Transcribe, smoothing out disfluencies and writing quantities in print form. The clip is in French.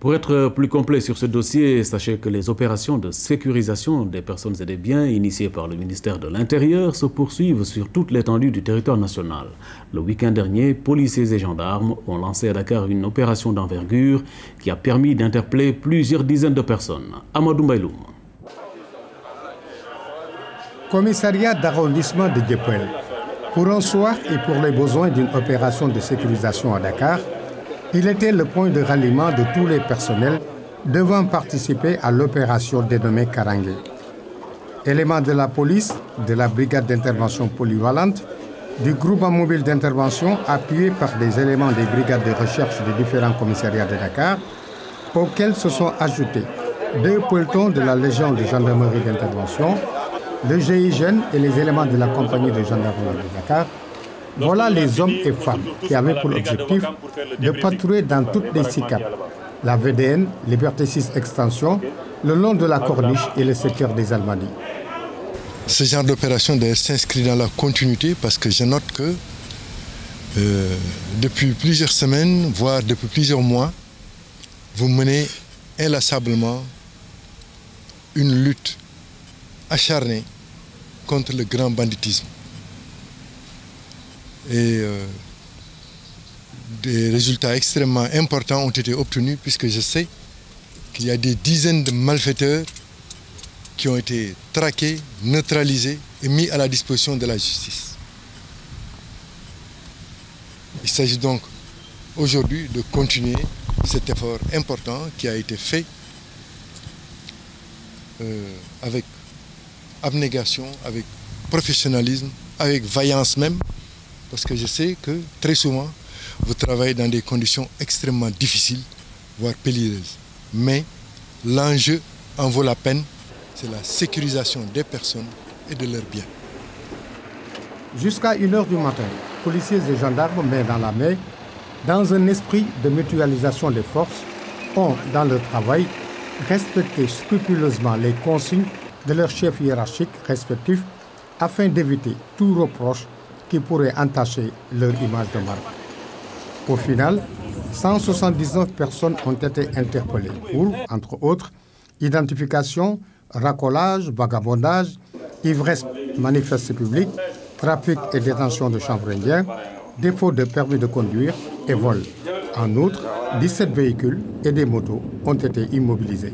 Pour être plus complet sur ce dossier, sachez que les opérations de sécurisation des personnes et des biens initiées par le ministère de l'Intérieur se poursuivent sur toute l'étendue du territoire national. Le week-end dernier, policiers et gendarmes ont lancé à Dakar une opération d'envergure qui a permis d'interpeller plusieurs dizaines de personnes. Amadou Mbaïloum. Commissariat d'arrondissement de Dieuppeul. Pour un soir et pour les besoins d'une opération de sécurisation à Dakar, il était le point de ralliement de tous les personnels devant participer à l'opération dénommée Karangé. Éléments de la police, de la brigade d'intervention polyvalente, du groupement mobile d'intervention appuyé par des éléments des brigades de recherche des différents commissariats de Dakar, auxquels se sont ajoutés 2 pelotons de la Légion de gendarmerie d'intervention, le GIGN et les éléments de la compagnie de gendarmerie de Dakar. Voilà les hommes et femmes qui avaient pour objectif de patrouiller dans toutes les 6 caps, la VDN, Liberté 6 Extension, le long de la Corniche et le secteur des Almadies. Ce genre d'opération s'inscrit dans la continuité parce que je note que depuis plusieurs semaines, voire depuis plusieurs mois, vous menez inlassablement une lutte acharnée contre le grand banditisme. Et des résultats extrêmement importants ont été obtenus puisque je sais qu'il y a des dizaines de malfaiteurs qui ont été traqués, neutralisés et mis à la disposition de la justice. Il s'agit donc aujourd'hui de continuer cet effort important qui a été fait avec abnégation, avec professionnalisme, avec vaillance même, parce que je sais que très souvent, vous travaillez dans des conditions extrêmement difficiles, voire périlleuses. Mais l'enjeu en vaut la peine, c'est la sécurisation des personnes et de leurs biens. Jusqu'à 1 h du matin, policiers et gendarmes, main dans la main, dans un esprit de mutualisation des forces, ont, dans leur travail, respecté scrupuleusement les consignes de leurs chefs hiérarchiques respectifs afin d'éviter tout reproche qui pourrait entacher leur image de marque. Au final, 179 personnes ont été interpellées pour, entre autres, identification, racolage, vagabondage, ivresse manifeste publique, trafic et détention de chanvre indien, défaut de permis de conduire et vol. En outre, 17 véhicules et des motos ont été immobilisés.